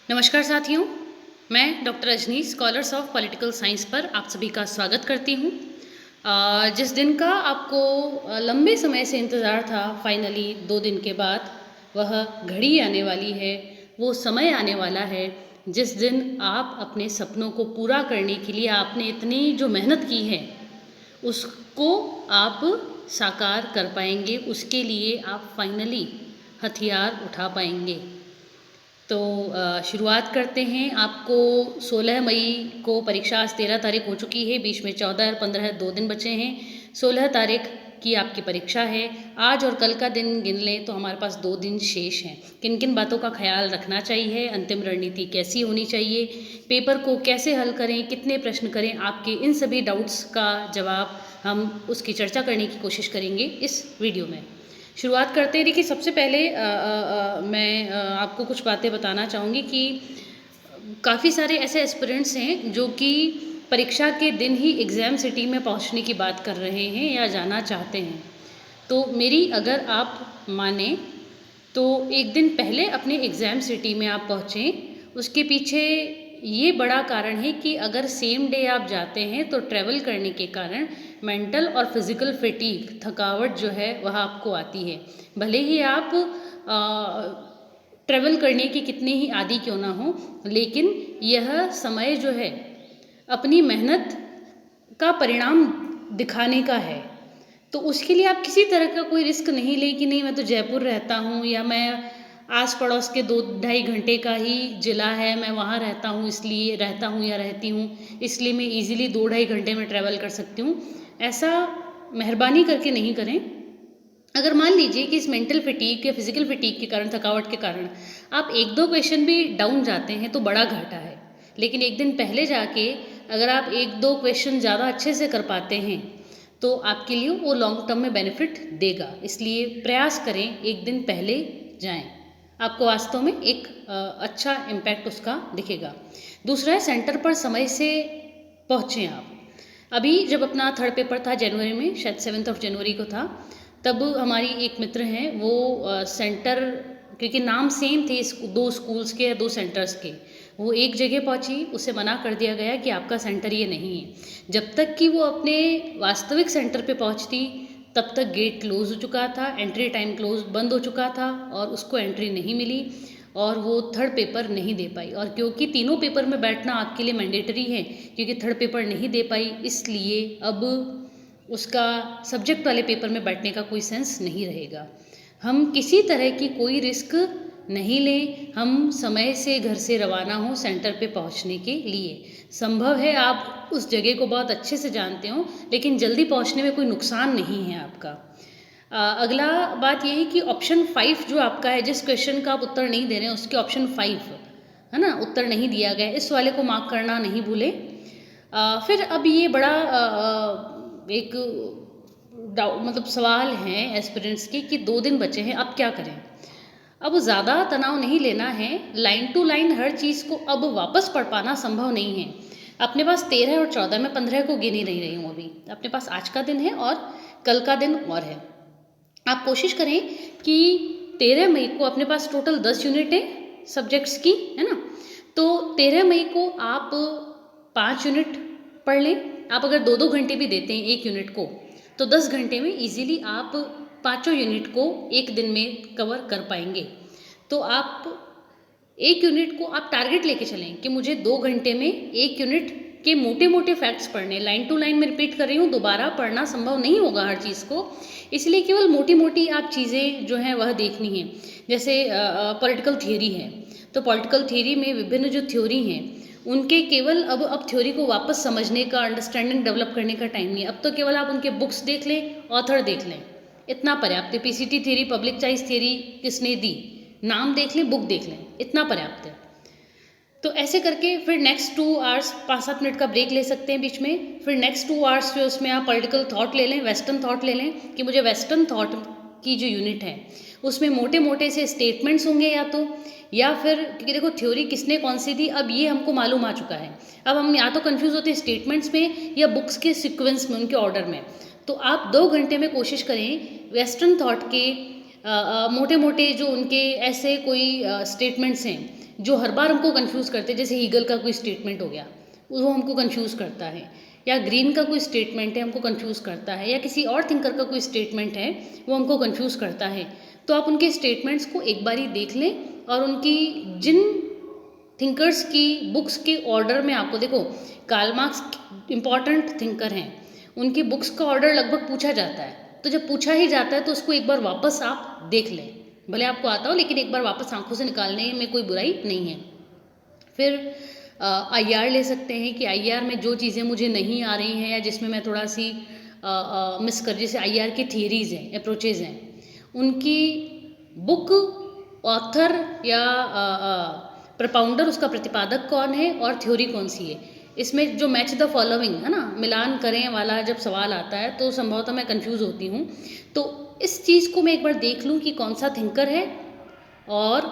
नमस्कार साथियों, मैं doctor Rajni scholars of political science पर आप सभी का स्वागत करती हूँ। जिस दिन का आपको लंबे समय से इंतज़ार था, फाइनली 2 दिन के बाद वह घड़ी आने वाली है, वो समय आने वाला है जिस दिन आप अपने सपनों को पूरा करने के लिए आपने इतनी जो मेहनत की है उसको आप साकार कर पाएंगे, उसके लिए आप फाइनली हथियार उठा पाएंगे। तो शुरुआत करते हैं। आपको 16 मई को परीक्षा, आज 13 तारीख हो चुकी है, बीच में 14 और 15 2 दिन बचे हैं। 16 तारीख की आपकी परीक्षा है। आज और कल का दिन गिन लें तो हमारे पास 2 दिन शेष हैं। किन किन बातों का ख्याल रखना चाहिए, अंतिम रणनीति कैसी होनी चाहिए, पेपर को कैसे हल करें, कितने प्रश्न करें, आपके इन सभी डाउट्स का जवाब हम उसकी चर्चा करने की कोशिश करेंगे इस वीडियो में। शुरुआत करते हैं। देखिए, सबसे पहले मैं आपको कुछ बातें बताना चाहूँगी कि काफ़ी सारे ऐसे एस्पिरेंट्स हैं जो कि परीक्षा के दिन ही एग्ज़ाम सिटी में पहुँचने की बात कर रहे हैं या जाना चाहते हैं। तो मेरी अगर आप माने तो एक दिन पहले अपने एग्ज़ाम सिटी में आप पहुँचें। उसके पीछे ये बड़ा कारण है कि अगर सेम डे आप जाते हैं तो ट्रैवल करने के कारण मेंटल और फिज़िकल फटीग, थकावट जो है वह आपको आती है। भले ही आप ट्रैवल करने की कितने ही आदी क्यों ना हो, लेकिन यह समय जो है अपनी मेहनत का परिणाम दिखाने का है। तो उसके लिए आप किसी तरह का कोई रिस्क नहीं लें कि नहीं मैं तो जयपुर रहता हूँ या मैं आस पड़ोस के 2 ढाई घंटे का ही ज़िला है, मैं वहाँ रहता हूँ इसलिए रहता हूँ या रहती हूँ, इसलिए मैं इजीली 2 ढाई घंटे में ट्रैवल कर सकती हूँ। ऐसा मेहरबानी करके नहीं करें। अगर मान लीजिए कि इस मेंटल फटीग या फिजिकल फटीग के कारण, थकावट के कारण आप 1-2 क्वेश्चन भी डाउन जाते हैं तो बड़ा घाटा है। लेकिन एक दिन पहले जाके अगर आप 1-2 क्वेश्चन ज़्यादा अच्छे से कर पाते हैं तो आपके लिए वो लॉन्ग टर्म में बेनिफिट देगा। इसलिए प्रयास करें, एक दिन पहले जाएं, आपको वास्तव में एक अच्छा इम्पैक्ट उसका दिखेगा। दूसरा है, सेंटर पर समय से पहुँचें आप। अभी जब अपना थर्ड पेपर था जनवरी में, शायद 7 जनवरी को था, तब हमारी एक मित्र हैं, वो सेंटर, क्योंकि नाम सेम थे 2 स्कूल्स के या 2 सेंटर्स के, वो एक जगह पहुंची, उसे मना कर दिया गया कि आपका सेंटर ये नहीं है। जब तक कि वो अपने वास्तविक सेंटर पे पहुंचती तब तक गेट क्लोज हो चुका था, एंट्री टाइम क्लोज बंद हो चुका था और उसको एंट्री नहीं मिली और वो थर्ड पेपर नहीं दे पाई। और क्योंकि तीनों पेपर में बैठना आपके लिए मैंडेटरी है, क्योंकि थर्ड पेपर नहीं दे पाई, इसलिए अब उसका सब्जेक्ट वाले पेपर में बैठने का कोई सेंस नहीं रहेगा। हम किसी तरह की कोई रिस्क नहीं लें, हम समय से घर से रवाना हों सेंटर पे पहुंचने के लिए। संभव है आप उस जगह को बहुत अच्छे से जानते हो, लेकिन जल्दी पहुंचने में कोई नुकसान नहीं है आपका। अगला बात यह है कि ऑप्शन 5 जो आपका है, जिस क्वेश्चन का आप उत्तर नहीं दे रहे हैं उसके ऑप्शन 5 है ना, उत्तर नहीं दिया गया, इस वाले को मार्क करना नहीं भूलें। फिर अब ये बड़ा एक मतलब सवाल है एस्पिरेंट्स के कि 2 दिन बचे हैं, अब क्या करें। अब ज़्यादा तनाव नहीं लेना है, लाइन टू लाइन हर चीज़ को अब वापस पढ़ पाना संभव नहीं है। अपने पास 13 और 14, मैं 15 को गिन ही नहीं रही हूँ अभी, अपने पास आज का दिन है और कल का दिन और है। आप कोशिश करें कि 13 मई को अपने पास टोटल 10 यूनिट है सब्जेक्ट्स की, है ना, तो 13 मई को आप 5 यूनिट पढ़ लें। आप अगर 2-2 घंटे भी देते हैं एक यूनिट को तो 10 घंटे में इजीली आप पाँचों यूनिट को एक दिन में कवर कर पाएंगे। तो आप एक यूनिट को आप टारगेट लेके चलें कि मुझे 2 घंटे में एक यूनिट के मोटे मोटे फैक्ट्स पढ़ने, लाइन टू लाइन में रिपीट कर रही हूँ, दोबारा पढ़ना संभव नहीं होगा हर चीज़ को, इसलिए केवल मोटी मोटी आप चीज़ें जो हैं वह देखनी हैं। जैसे पॉलिटिकल थियोरी है, तो पॉलिटिकल थियोरी में विभिन्न जो थ्योरी हैं उनके केवल अब थ्योरी को वापस समझने का, अंडरस्टैंडिंग डेवलप करने का टाइम नहीं है। अब तो केवल आप उनके बुक्स देख लें, ऑथर देख लें, इतना पर्याप्त है। PCT theory, public choice theory किसने दी, नाम देख लें, बुक देख लें, इतना पर्याप्त है। तो ऐसे करके फिर नेक्स्ट 2 आवर्स 5-7 मिनट का ब्रेक ले सकते हैं बीच में। फिर नेक्स्ट 2 आवर्स जो उसमें आप पॉलिटिकल थॉट ले लें, वेस्टर्न थॉट ले लें कि मुझे वेस्टर्न थॉट की जो यूनिट है उसमें मोटे मोटे से स्टेटमेंट्स होंगे या फिर क्योंकि देखो थ्योरी किसने कौन सी दी अब ये हमको मालूम आ चुका है। अब हम या तो कंफ्यूज होते हैं स्टेटमेंट्स में या बुक्स के सीक्वेंस में, उनके ऑर्डर में। तो आप 2 घंटे में कोशिश करें वेस्टर्न थॉट के मोटे मोटे जो उनके ऐसे कोई स्टेटमेंट्स हैं जो हर बार हमको कंफ्यूज करते हैं, जैसे ईगल का कोई स्टेटमेंट हो गया, वो हमको कंफ्यूज करता है, या ग्रीन का कोई स्टेटमेंट है हमको कंफ्यूज करता है, या किसी और थिंकर का कोई स्टेटमेंट है वो हमको कंफ्यूज करता है। तो आप उनके स्टेटमेंट्स को एक बारी देख लें और उनकी जिन थिंकर्स की बुक्स के ऑर्डर में आपको, देखो कार्ल मार्क्स इम्पॉर्टेंट थिंकर हैं, उनकी बुक्स का ऑर्डर लगभग पूछा जाता है, तो जब पूछा ही जाता है तो उसको एक बार वापस आप देख लें, भले आपको आता हो लेकिन एक बार वापस आंखों से निकालने में कोई बुराई नहीं है। फिर IR ले सकते हैं कि IR में जो चीज़ें मुझे नहीं आ रही हैं या जिसमें मैं थोड़ा सी मिस कर, जैसे IR की थियरीज़ हैं, अप्रोचेज़ हैं, उनकी बुक, ऑथर या प्रपाउंडर, उसका प्रतिपादक कौन है और थ्योरी कौन सी है, इसमें जो मैच द फॉलोइंग है ना, मिलान करें वाला जब सवाल आता है तो संभवतः मैं कंफ्यूज होती हूँ। तो इस चीज़ को मैं एक बार देख लूँ कि कौन सा थिंकर है और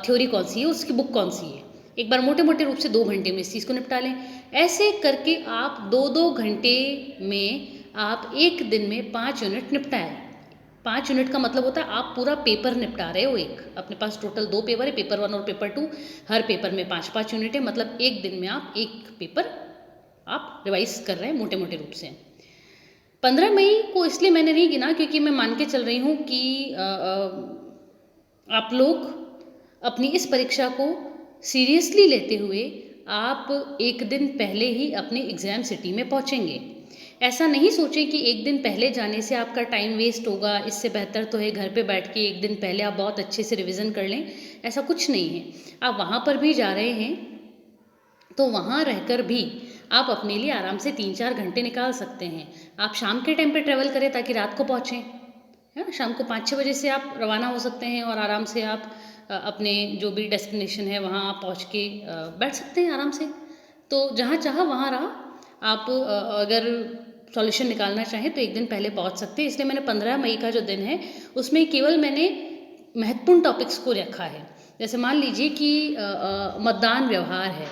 थ्योरी कौन सी है, उसकी बुक कौन सी है, एक बार मोटे मोटे रूप से 2 घंटे में इस चीज़ को निपटा लें। ऐसे करके आप 2-2 घंटे में आप एक दिन में 5 यूनिट निपटाएं। 5 यूनिट का मतलब होता है आप पूरा पेपर निपटा रहे हो। एक अपने पास टोटल 2 पेपर है, पेपर 1 और पेपर 2, हर पेपर में 5-5 यूनिट है, मतलब एक दिन में आप एक पेपर आप रिवाइज कर रहे हैं मोटे मोटे रूप से। 15 मई को इसलिए मैंने नहीं गिना क्योंकि मैं मान के चल रही हूँ कि आप लोग अपनी इस परीक्षा को सीरियसली लेते हुए आप एक दिन पहले ही अपने एग्ज़ाम सिटी में पहुँचेंगे। ऐसा नहीं सोचें कि एक दिन पहले जाने से आपका टाइम वेस्ट होगा, इससे बेहतर तो है घर पे बैठ के एक दिन पहले आप बहुत अच्छे से रिवीजन कर लें। ऐसा कुछ नहीं है। आप वहाँ पर भी जा रहे हैं तो वहाँ रहकर भी आप अपने लिए आराम से 3-4 घंटे निकाल सकते हैं। आप शाम के टाइम पे ट्रैवल करें ताकि रात को पहुँचें, है ना। शाम को 5-6 बजे से आप रवाना हो सकते हैं और आराम से आप अपने जो भी डेस्टिनेशन है वहाँ आप पहुँच के बैठ सकते हैं आराम से। तो जहाँ चाहा वहाँ रहा। आप अगर सॉल्यूशन निकालना चाहें तो एक दिन पहले पहुँच सकते हैं। इसलिए मैंने 15 मई का जो दिन है उसमें केवल मैंने महत्वपूर्ण टॉपिक्स को रखा है। जैसे मान लीजिए कि मतदान व्यवहार है,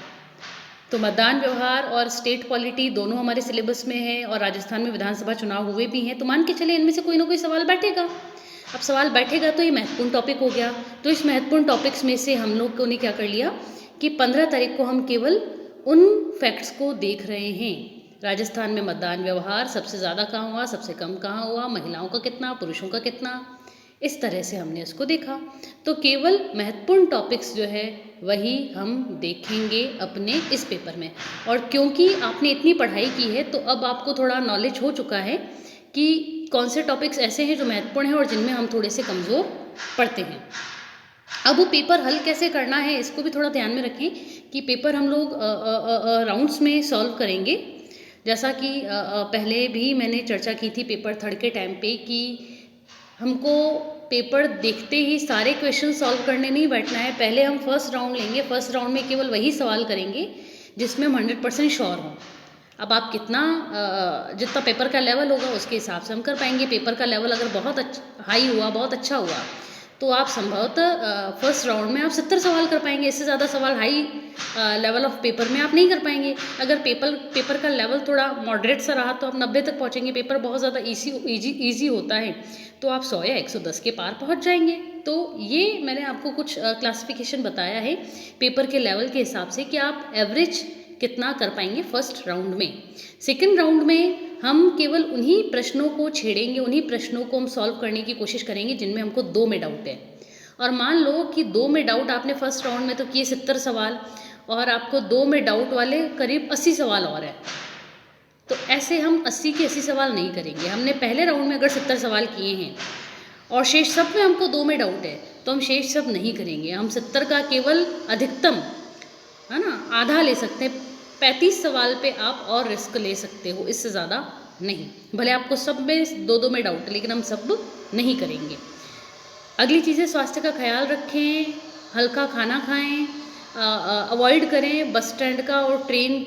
तो मतदान व्यवहार और स्टेट पॉलिटी दोनों हमारे सिलेबस में है और राजस्थान में विधानसभा चुनाव हुए भी हैं, तो मान के चले इनमें से कोई ना कोई सवाल बैठेगा। अब सवाल बैठेगा तो ये महत्वपूर्ण टॉपिक हो गया। तो इस महत्वपूर्ण टॉपिक्स में से हम लोग ने क्या कर लिया कि 15 तारीख को हम केवल उन फैक्ट्स को देख रहे हैं। राजस्थान में मतदान व्यवहार सबसे ज़्यादा कहाँ हुआ, सबसे कम कहाँ हुआ, महिलाओं का कितना, पुरुषों का कितना, इस तरह से हमने उसको देखा। तो केवल महत्वपूर्ण टॉपिक्स जो है वही हम देखेंगे अपने इस पेपर में। और क्योंकि आपने इतनी पढ़ाई की है तो अब आपको थोड़ा नॉलेज हो चुका है कि कौन से टॉपिक्स ऐसे हैं जो महत्वपूर्ण हैं और जिनमें हम थोड़े से कमज़ोर पड़ते हैं। अब वो पेपर हल कैसे करना है इसको भी थोड़ा ध्यान में रखें कि पेपर हम लोग राउंड्स में सॉल्व करेंगे। जैसा कि पहले भी मैंने चर्चा की थी पेपर 3 के टाइम पे कि हमको पेपर देखते ही सारे क्वेश्चन सॉल्व करने नहीं बैठना है। पहले हम फर्स्ट राउंड लेंगे, फर्स्ट राउंड में केवल वही सवाल करेंगे जिसमें हम 100% श्योर हों। अब आप कितना जितना पेपर का लेवल होगा उसके हिसाब से हम कर पाएंगे। पेपर का लेवल अगर बहुत हाई हुआ, बहुत अच्छा हुआ, तो आप संभवतः फर्स्ट राउंड में आप 70 सवाल कर पाएंगे। इससे ज़्यादा सवाल हाई लेवल ऑफ पेपर में आप नहीं कर पाएंगे। अगर पेपर का लेवल थोड़ा मॉडरेट सा रहा तो आप 90 तक पहुंचेंगे। पेपर बहुत ज़्यादा ईजी होता है तो आप 100 या 110 के पार पहुंच जाएंगे। तो ये मैंने आपको कुछ क्लासिफिकेशन बताया है पेपर के लेवल के हिसाब से कि आप एवरेज कितना कर पाएंगे फर्स्ट राउंड में। सेकंड राउंड में हम केवल उन्हीं प्रश्नों को छेड़ेंगे, उन्हीं प्रश्नों को हम सॉल्व करने की कोशिश करेंगे जिनमें हमको 2 में डाउट है। और मान लो कि 2 में डाउट आपने फर्स्ट राउंड में तो किए 70 सवाल और आपको 2 में डाउट वाले करीब 80 सवाल और है, तो ऐसे हम 80 के 80 सवाल नहीं करेंगे। हमने पहले राउंड में अगर 70 सवाल किए हैं और शेष सब में हमको 2 में डाउट है तो हम शेष सब नहीं करेंगे। हम 70 का केवल अधिकतम, है ना, आधा ले सकते हैं। 35 सवाल पे आप और रिस्क ले सकते हो, इससे ज़्यादा नहीं। भले आपको सब में 2-2 में डाउट है लेकिन हम सब नहीं करेंगे। अगली चीज़ है स्वास्थ्य का ख्याल रखें, हल्का खाना खाएं, अवॉइड करें बस स्टैंड का और ट्रेन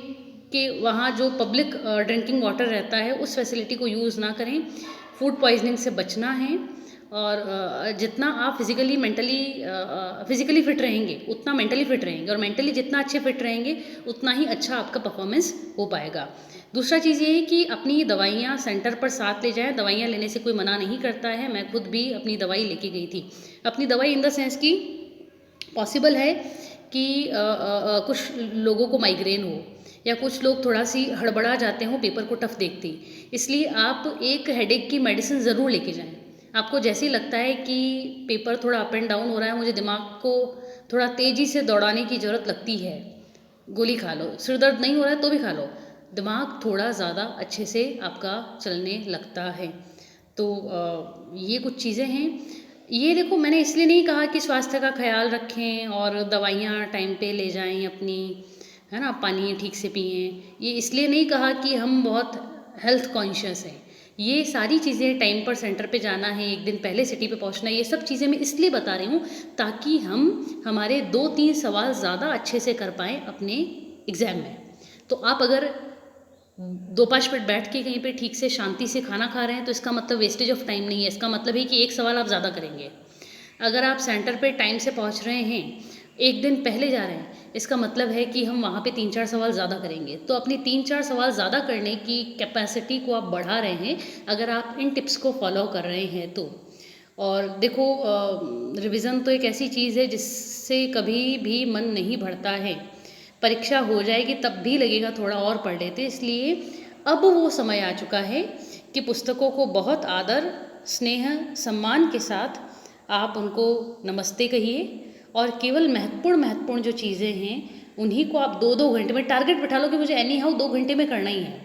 के वहाँ जो पब्लिक ड्रिंकिंग वाटर रहता है उस फैसिलिटी को यूज़ ना करें। फूड पॉइजनिंग से बचना है और जितना आप फिज़िकली फिट रहेंगे उतना मेंटली फिट रहेंगे और मेंटली जितना अच्छे फिट रहेंगे उतना ही अच्छा आपका परफॉर्मेंस हो पाएगा। दूसरा चीज़ ये है कि अपनी दवाइयाँ सेंटर पर साथ ले जाएं। दवाइयाँ लेने से कोई मना नहीं करता है। मैं खुद भी अपनी दवाई लेके गई थी। अपनी दवाई इन द सेंस की पॉसिबल है कि कुछ लोगों को माइग्रेन हो या कुछ लोग थोड़ा सी हड़बड़ा जाते हों पेपर को टफ देखते ही, इसलिए आप एक हेडेक की मेडिसिन ज़रूर लेके जाएं। आपको जैसे ही लगता है कि पेपर थोड़ा अप एंड डाउन हो रहा है, मुझे दिमाग को थोड़ा तेज़ी से दौड़ाने की ज़रूरत लगती है, गोली खा लो। सिर दर्द नहीं हो रहा है तो भी खा लो, दिमाग थोड़ा ज़्यादा अच्छे से आपका चलने लगता है। तो ये कुछ चीज़ें हैं। ये देखो, मैंने इसलिए नहीं कहा कि स्वास्थ्य का ख्याल रखें और दवाइयाँ टाइम पे ले जाएं अपनी, है ना, पानी ठीक से पिएं। ये इसलिए नहीं कहा कि हम बहुत हेल्थ कॉन्शियस हैं। ये सारी चीज़ें, टाइम पर सेंटर पे जाना है, एक दिन पहले सिटी पे पहुंचना है, ये सब चीज़ें मैं इसलिए बता रही हूँ ताकि हम हमारे 2-3 सवाल ज़्यादा अच्छे से कर पाएँ अपने एग्ज़ाम में। तो आप अगर 2-5 मिनट बैठ के कहीं पे ठीक से शांति से खाना खा रहे हैं तो इसका मतलब वेस्टेज ऑफ टाइम नहीं है, इसका मतलब है कि एक सवाल आप ज़्यादा करेंगे। अगर आप सेंटर पे टाइम से पहुंच रहे हैं, एक दिन पहले जा रहे हैं, इसका मतलब है कि हम वहाँ पे 3-4 सवाल ज़्यादा करेंगे। तो अपनी 3-4 सवाल ज़्यादा करने की कैपेसिटी को आप बढ़ा रहे हैं अगर आप इन टिप्स को फॉलो कर रहे हैं तो। और देखो, रिवीजन तो एक ऐसी चीज़ है जिससे कभी भी मन नहीं बढ़ता है। परीक्षा हो जाएगी तब भी लगेगा थोड़ा और पढ़ लेते, इसलिए अब वो समय आ चुका है कि पुस्तकों को बहुत आदर, स्नेह, सम्मान के साथ आप उनको नमस्ते कहिए और केवल महत्वपूर्ण जो चीज़ें हैं उन्हीं को आप 2-2 घंटे में टारगेट बिठा लो कि मुझे एनी हाउ 2 घंटे में करना ही है।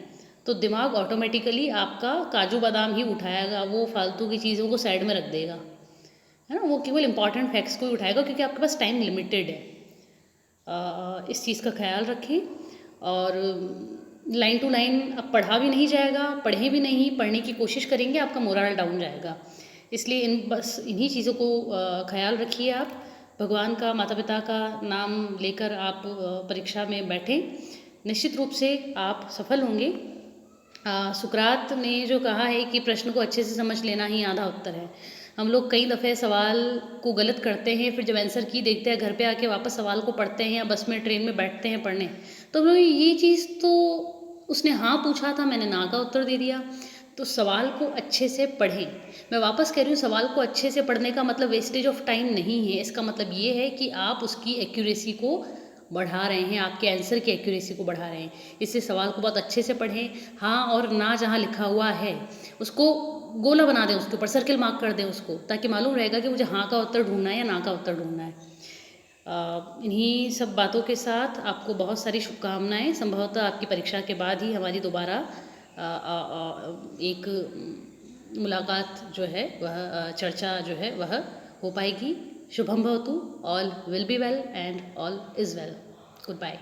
तो दिमाग ऑटोमेटिकली आपका काजू बादाम ही उठाएगा, वो फालतू की चीज़ों को साइड में रख देगा, है ना, वो केवल इंपॉर्टेंट फैक्ट्स को ही उठाएगा क्योंकि आपके पास टाइम लिमिटेड है। इस चीज़ का ख्याल रखें। और लाइन टू लाइन अब पढ़ा भी नहीं जाएगा, पढ़ें भी नहीं, पढ़ने की कोशिश करेंगे आपका मोरल डाउन जाएगा। इसलिए बस इन्हीं चीज़ों को ख्याल रखिए आप। भगवान का, माता पिता का नाम लेकर आप परीक्षा में बैठें, निश्चित रूप से आप सफल होंगे। सुकरात ने जो कहा है कि प्रश्न को अच्छे से समझ लेना ही आधा उत्तर है। हम लोग कई दफ़े सवाल को गलत करते हैं, फिर जब आंसर की देखते हैं घर पे आके वापस सवाल को पढ़ते हैं या बस में ट्रेन में बैठते हैं पढ़ने, तो हम लोग ये चीज़ तो उसने हाँ पूछा था, मैंने ना का उत्तर दे दिया। तो सवाल को अच्छे से पढ़ें। मैं वापस कह रही हूँ, सवाल को अच्छे से पढ़ने का मतलब वेस्टेज ऑफ टाइम नहीं है। इसका मतलब ये है कि आप उसकी एक्यूरेसी को बढ़ा रहे हैं, आपके आंसर की एक्यूरेसी को बढ़ा रहे हैं। इससे सवाल को बहुत अच्छे से पढ़ें। हाँ और ना जहाँ लिखा हुआ है उसको गोला बना दें, उसके ऊपर सर्किल मार्क कर दें उसको, ताकि मालूम रहेगा कि मुझे हाँ का उत्तर ढूंढना है या ना का उत्तर ढूंढना है। इन्हीं सब बातों के साथ आपको बहुत सारी शुभकामनाएं। संभवतः आपकी परीक्षा के बाद ही हमारी दोबारा एक मुलाकात जो है वह चर्चा जो है वह हो पाएगी। शुभम भवतु, all will be well and all is well. Good bye.